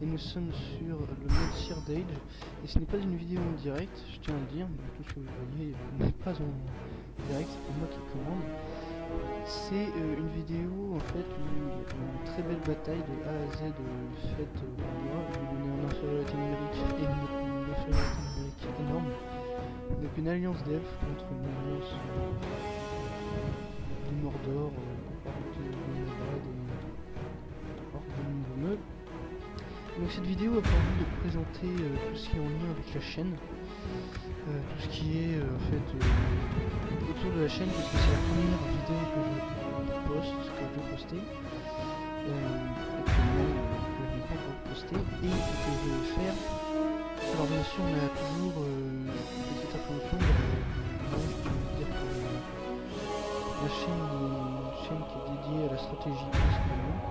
et nous sommes sur le mode Seared Age, et ce n'est pas une vidéo en direct, je tiens à le dire, mais tout ce que vous voyez n'est pas en direct, c'est moi qui commande. C'est une vidéo en fait où une très belle bataille de A à Z faite par moi, où on est en infériorité numérique et une infériorité numérique énorme. Donc une alliance d'elfes contre une alliance du Mordor, horde de Nomad et horde de Montgomery. Donc cette vidéo a pour but de présenter tout ce qui est en lien avec la chaîne, tout ce qui est en fait autour de la chaîne, parce que c'est la première vidéo que je vais poster, actuellement que je n'ai pas encore posté, et que je vais faire. Alors bien sûr on a toujours une petite appréhension, je peux dire que la chaîne est une chaîne qui est dédiée à la stratégie principalement.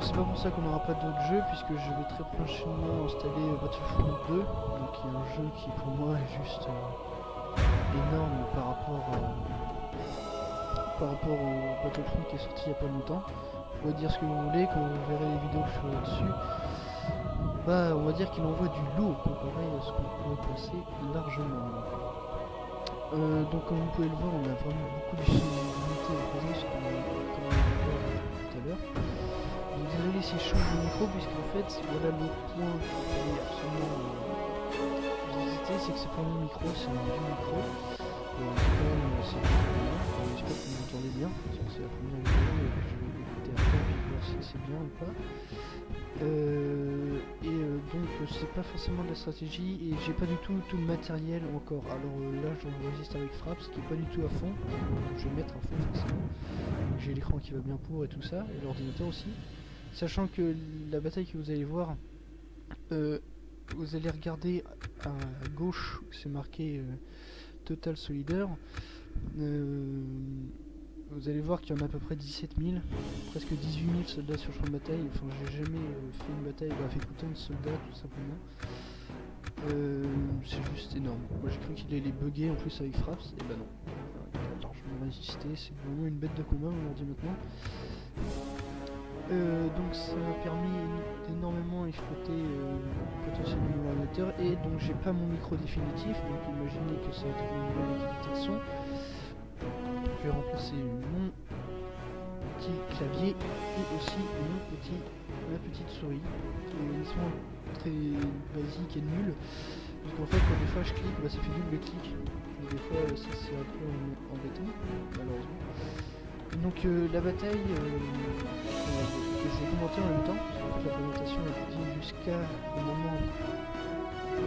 C'est pas pour ça qu'on n'aura pas d'autres jeux, puisque je vais très prochainement installer Battlefront 2, donc qui est un jeu qui pour moi est juste énorme par rapport au Battlefront qui est sorti il y a pas longtemps. Vous pouvez dire ce que vous voulez, quand vous verrez les vidéos que je ferai dessus, bah on va dire qu'il envoie du lourd comparé à ce qu'on pourrait penser largement. Donc comme vous pouvez le voir, on a vraiment beaucoup d'unités de présence, comme on va voir tout à l'heure. Désolé si je change de micro, puisqu'en fait voilà le point qu'il fallait absolument visiter, c'est que c'est pas mon micro, c'est un vieux micro. C'est quand même assez bien, j'espère que vous m'entendez bien, parce que c'est la première vidéo et je vais l'écouter après pour voir si c'est bien ou pas. Donc c'est pas forcément de la stratégie et j'ai pas du tout le matériel encore. Alors là j'enregistre avec Fraps qui est pas du tout à fond, je vais mettre à fond forcément. J'ai l'écran qui va bien pour et tout ça, et l'ordinateur aussi. Sachant que la bataille que vous allez voir, vous allez regarder à gauche où c'est marqué Total Solider. Vous allez voir qu'il y en a à peu près 17 000, presque 18 000 soldats sur le champ de bataille. Enfin, j'ai jamais fait une bataille avec autant de soldats, tout simplement. C'est juste énorme. Moi j'ai cru qu'il allait bugger en plus avec Fraps, et bah non. Il a largement résisté, c'est vraiment une bête de combat, on leur dit maintenant. Donc ça m'a permis d'énormément exploiter potentiellement mon ordinateur, et donc j'ai pas mon micro définitif, donc imaginez que ça va être une nouvelle qualité de son. Je vais remplacer mon petit clavier et aussi ma petite souris, qui est honnêtement très basique et nulle, parce qu'en fait quand des fois je clique, bah, ça fait double clic, donc des fois ça c'est un peu embêtant malheureusement. Donc la bataille que je vais commenter en même temps, parce qu'en fait la présentation est dit jusqu'à au moment où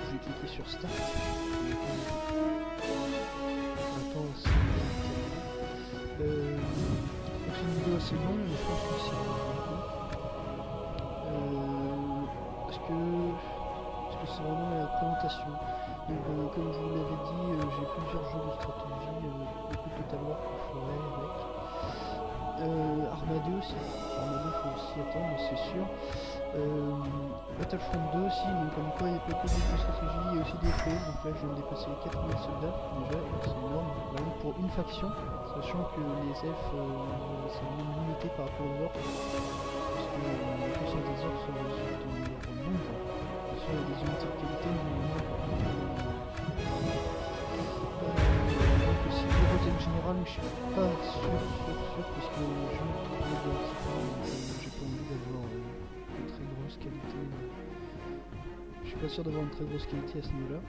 j'ai cliqué sur Start. Attends, c'est une vidéo assez longue, mais je pense que c'est parce que c'est vraiment la présentation. Donc comme je vous l'avais dit, j'ai plusieurs jeux de stratégie, beaucoup de Total War que je ferai avec. Arma 2 aussi, Arma 2 faut s'y attendre, c'est sûr. Battlefront 2 aussi, donc comme quoi il n'y a pas que des jeux de stratégie, il y a aussi des FPS, donc là je viens de dépasser les 4000 soldats déjà, c'est énorme, vraiment pour une faction, sachant que les elfes c'est même limité par rapport aux orques, parce que la puissance des orques sur leur nombre, bien sûr il y a des unités de qualité, mais donc aussi les règles générales, mais je suis pas sûr, parce que je me trouve de j'ai pas envie d'avoir une très grosse qualité. Je suis pas sûr d'avoir une très grosse qualité à ce niveau-là.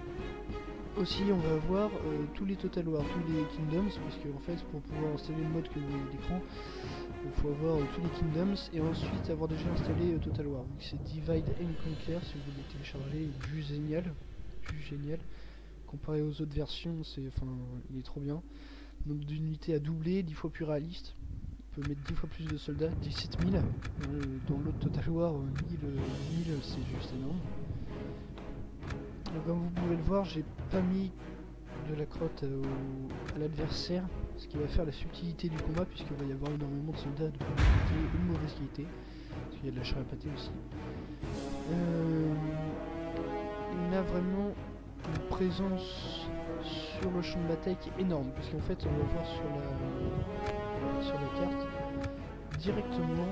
Aussi, on va voir tous les Total War, tous les Kingdoms, puisque en fait, pour pouvoir installer le mode que vous voyez à l'écran, il faut avoir tous les Kingdoms et ensuite avoir déjà installé Total War. Donc c'est Divide and Conquer, si vous voulez le télécharger, juste génial. Comparé aux autres versions, il est trop bien. Donc d'unités à doubler, 10 fois plus réaliste. On peut mettre 10 fois plus de soldats, 17 000. Dans l'autre Total War, 1000 c'est juste énorme. Donc comme vous pouvez le voir, j'ai pas mis de la crotte à l'adversaire, ce qui va faire la subtilité du combat, puisqu'il va y avoir énormément de soldats de bonne qualité ou de mauvaise qualité, parce qu'il y a de la chair à pâté aussi. Il a vraiment une présence sur le champ de bataille qui est énorme, puisqu'en fait on va voir sur la carte directement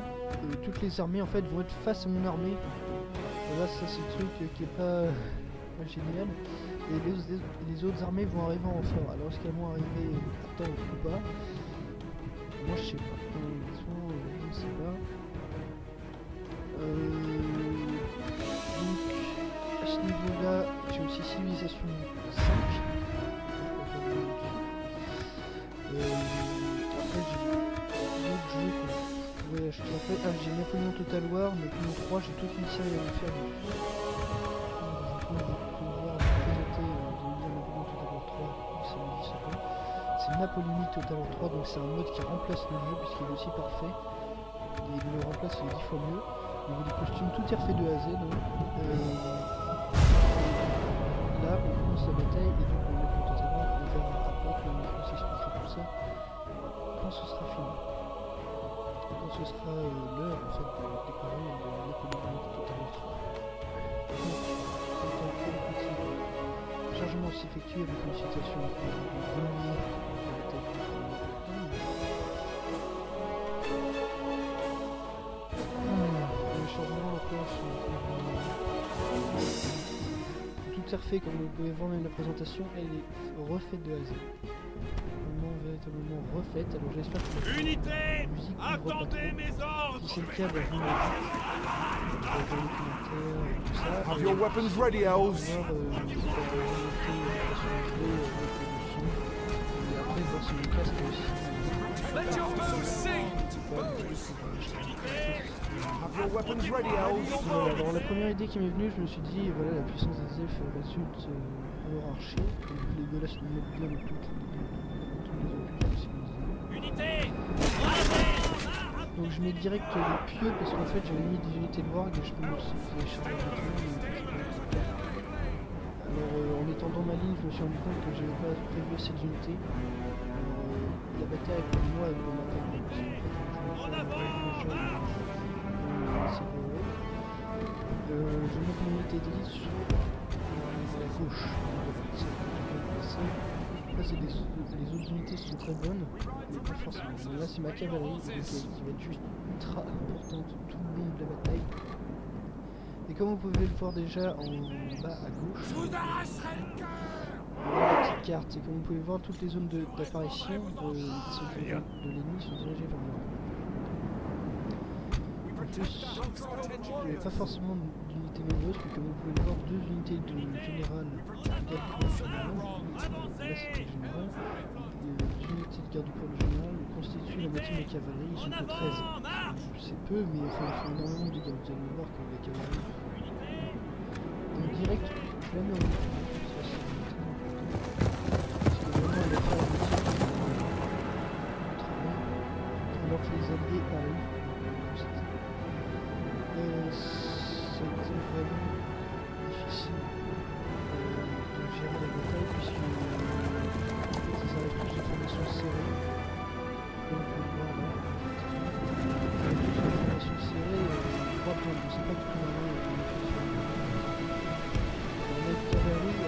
toutes les armées en fait vont être face à mon armée. Voilà, ça c'est le truc qui est pas génial. Et les autres armées vont arriver en renfort. Alors est-ce qu'elles vont arriver à temps ou pas? Moi je sais pas. Je ne sais pas. Donc à ce niveau-là, j'ai aussi civilisation 5. Après j'ai d'autres jeux que je pourrais acheter. En fait, j'ai Napoléon Total War, Napoléon 3, j'ai toute une série à faire dessus. Je vais pouvoir vous présenter Napoléon Total War 3, c'est Napoléon Total War 3, donc c'est un mode qui remplace le jeu puisqu'il est aussi parfait. Et il le remplace 10 fois mieux. Au niveau des costumes, tout est refait de A à Z. Là, on commence la bataille et donc on Napoléon Total War, on verra après comment on s'expliquera tout ça quand ce sera fini. Quand ce sera l'heure en fait de découvrir Napoléon Total War 3. Donc, en tant que petit chargement s'effectue avec une citation de Brunier. Tout est refait, comme vous pouvez voir même la présentation, elle est refaite de A à Z. Vraiment véritablement refaite, alors j'espère que la musique attendez mes ordres. Si c'est le cas, bah, vous me dites dans les commentaires et tout ça. Have your weapons ready, elves. Et après voir si le casque aussi. Let your bow sing. Have your weapons ready, elves. Voilà, alors la première idée qui m'est venue, je me suis dit, voilà, la puissance des elfes résulte à leur archer. Les Legolas nous mettent bien tous les opus. Unité. Donc je mets direct les pieux parce qu'en fait j'avais mis des unités de warg et je peux me télécharger maintenant. Alors en étendant ma ligne, je me suis rendu compte que j'avais pas prévu assez d'unités. La bataille pour moi elle va m'attaquer. Je vais mettre mon unité d'élite sur la gauche. Après les autres unités sont très bonnes, mais pas forcément. Mais là c'est ma cavalerie qui va être juste ultra importante tout le long de la bataille. Et comme vous pouvez le voir déjà en bas à gauche, la petite carte, et comme vous pouvez voir toutes les zones d'apparition de l'ennemi sont dirigées vers moi. En plus, il n'y a pas forcément d'unités nombreuses, mais comme vous pouvez le voir, deux unités de général de garde du corps là c'était le général, deux unités de garde du corps général constituent la moitié de la cavalerie, ils sont que 13. C'est peu, mais il faut énormément de dégâts. Vous allez voir que la cavalerie. Donc direct, je la mets en unique. Ça c'est très important. Parce que vraiment elle va faire un petit travail, alors que les alliés arrivent. Ça a été vraiment difficile de gérer la bataille puisque ils arrivent tous de formation serrée. Comme on peut le voir là. Ils arrivent tous de formation serrée, droit plan, je ne sais pas du tout maintenant. On a une cavalerie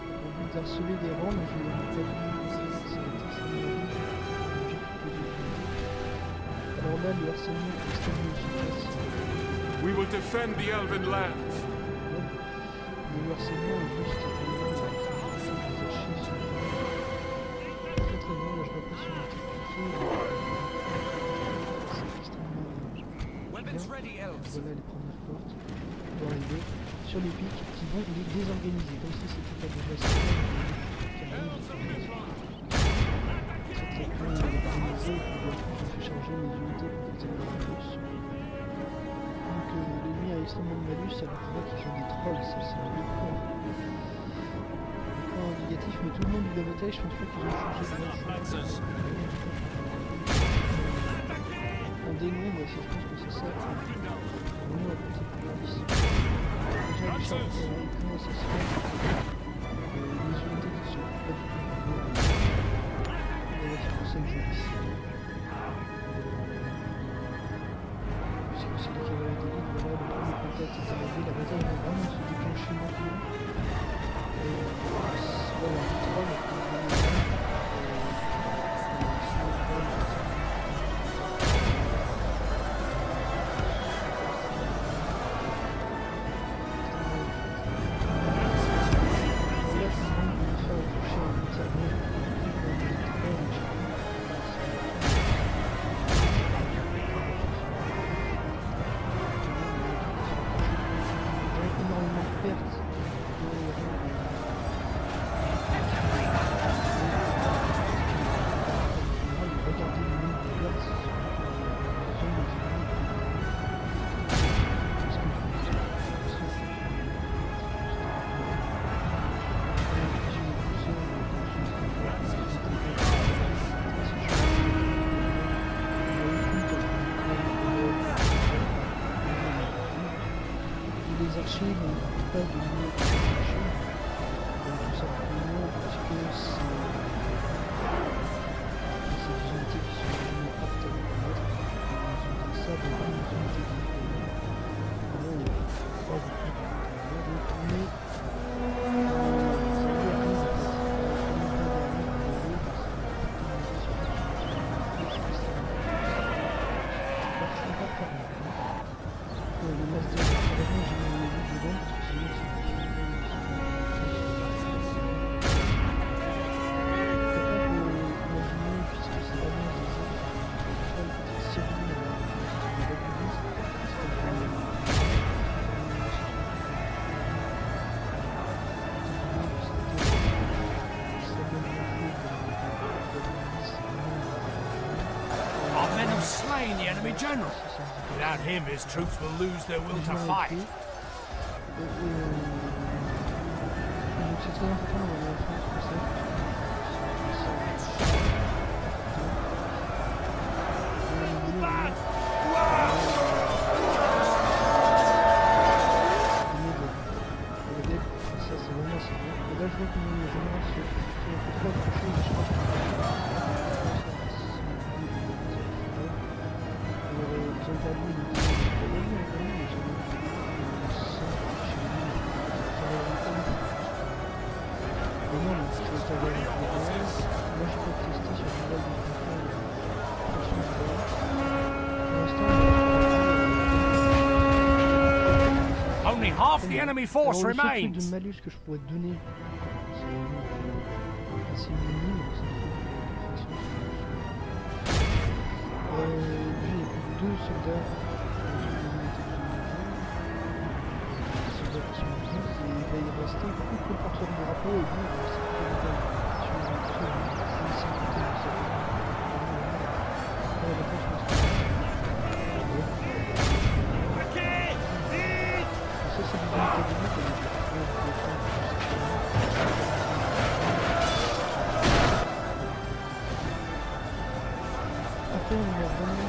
au but d'harceler des rangs, mais je ne l'ai pas vu. Alors là, le harcèlement est extrêmement efficace. We will defend the Elven lands. Le harcèlement est juste très très bon, là je vois pas sur le cliquer. C'est extrêmement bien. Voilà les premières portes pour arriver sur les pics qui vont les désorganiser, comme si c'était pas déjà ça. Très très bien organisé, je fais charger mes unités pour qu'ils aient leur bourse. Donc l'ennemi a extrêmement de malus alors qu'on voit qu'ils sont des trolls, ça c'est le point négatif, mais tout le monde de la bataille, je pense pas qu'ils ont changé de grand chose. En dénombre, je pense que c'est ça. Vraiment à côté de la police. Déjà les chars comment ça se fait les unités qui sont pas du tout c'est pour ça que je dis c'est les cavaliers d'élite, voilà, le premier contact est arrivé, la bataille va vraiment se déclencher maintenant. Voilà, le troll, cacher, mais pas de mieux cacher. Tout simplement parce que c'est des unités qui sont vraiment aptes à les combattre. Ils ont des sabres et des unités différentes. Là, il y a pas beaucoup de mais Our men have slain the enemy general. Without him, his troops will lose their will to fight. C'est très important dans la France que ça. Ça c'est vraiment assez bien. Et là je vois que mon général se fait trop approcher, je pense que ils ont perdu le Only half the enemy force alors, le seul truc remains. de malus que je pourrais te donner, c'est assez minime, c'est lui, il n'y a plus que 2 soldats qui sont vifs, et il va y rester que le porteur de drapeau, et lui, c'est pas évident. Si on veut très bien, c'est ça. La réponse masculine. Ça, c'est du bon cabinet que après, on a vraiment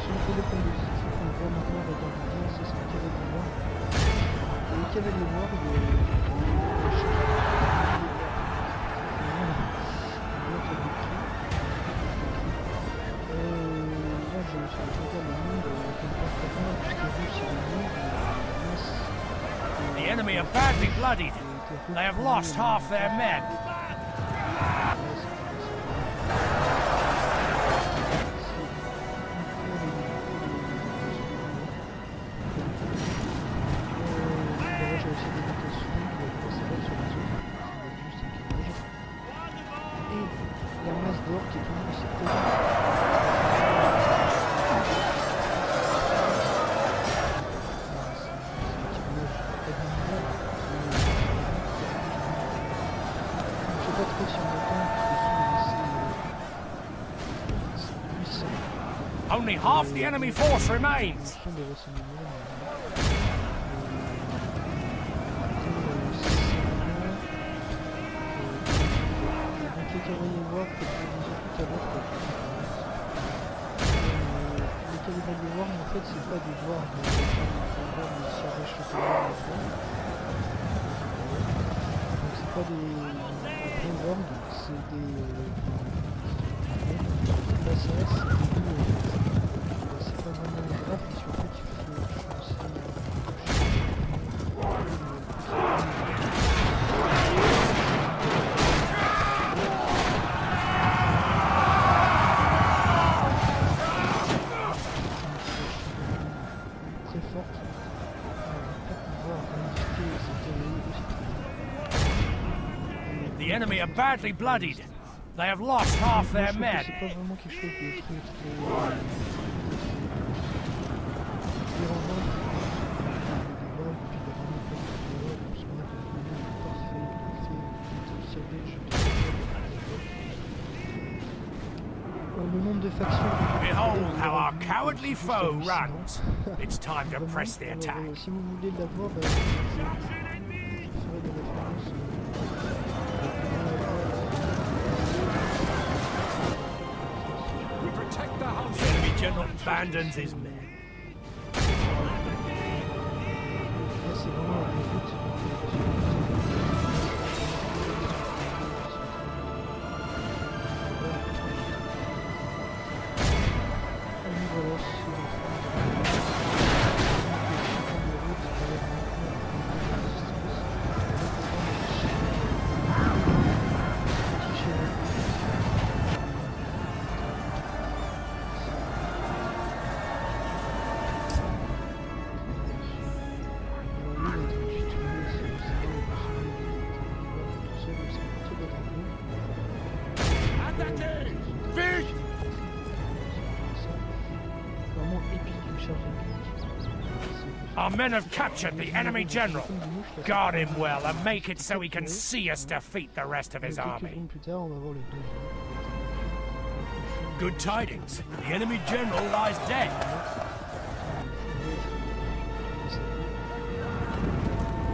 si on fait le point de site, on voit maintenant regarder bien, c'est ce qu'il y avait de voir. Et les cavaliers noirs, The enemy are badly bloodied. They have lost half their men. Et la masse d'or qui est toujours aussi présente. Only half the enemy force remains. En fait, c'est pas des dwarves, mais ça reste donc c'est pas des dwarves, c'est des c'est pas vraiment des dwarves, parce qu'en fait il faut The enemy are badly bloodied. They have lost half their men. C'est pas vraiment quelque chose de très le nombre de factions. Behold how our cowardly foe runs. It's time to press the attack. Si vous voulez l'avoir, je ferai des références. abandons his men. Là, c'est vraiment la déroute. Voilà, Our men have captured the enemy general. Guard him well and make it so he can see us defeat the rest of his army. Good tidings. The enemy general lies dead.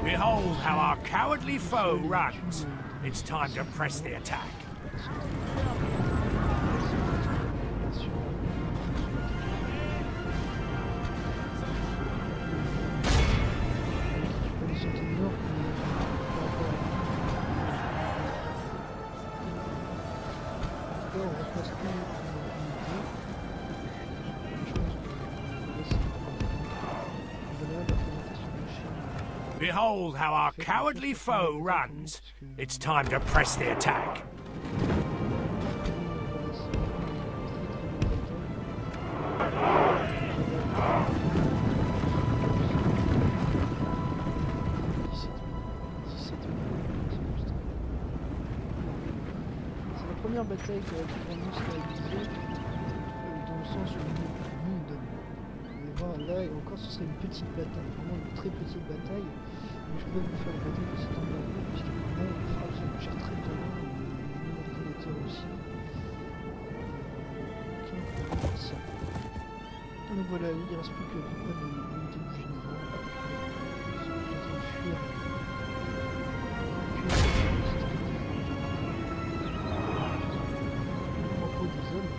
Behold how our cowardly foe runs. It's time to press the attack. Behold how our cowardly foe runs. It's time to press the attack. C'est la première bataille qui vraiment se réalisée dans le sens où nous donne. Et voilà, là encore ce serait une petite bataille, vraiment une très petite bataille. Mais je peux vous faire la bataille de cet endroit puisque là les frappes sont touchées très violent, et l'ordinateur aussi. Ok, ça. Donc voilà, il ne reste plus que l'unité du général. Ils sont en train de fuir. Des hommes,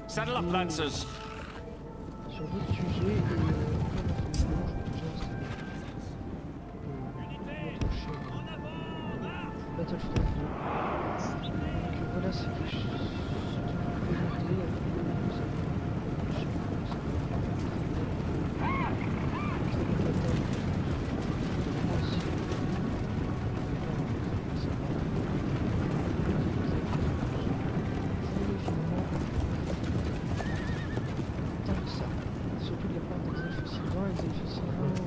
Saddle up, Lancers. Sur d'autres sujets, Battlefront 2. Donc voilà, c'est quelque chose que vous pouvez regarder surtout de la part des elfes sylvains, les elfes sylvains,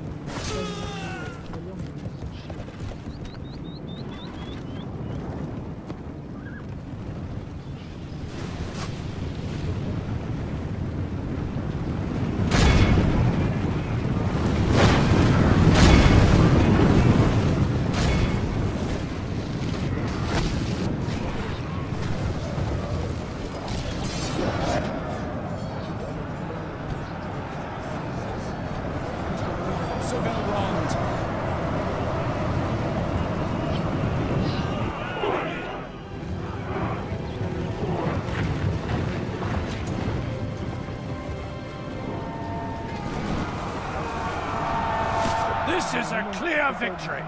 This is a clear victory.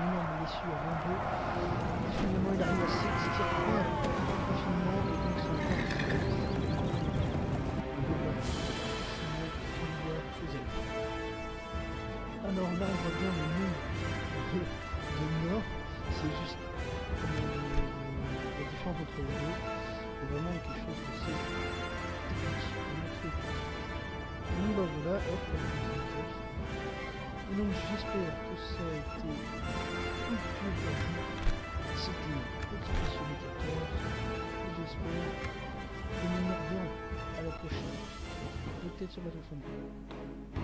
Finalement, il arrive à s'extirper rapidement et donc alors là, on voit bien le nom de Nord, c'est juste la différence entre les deux. C'est vraiment quelque chose de assez magnifique. Donc bah voilà, hop, et donc j'espère que ça a été utile pour vous. C'était Expédition 14, et j'espère que nous nous reverrons à la prochaine, peut-être sur Battlefront 2.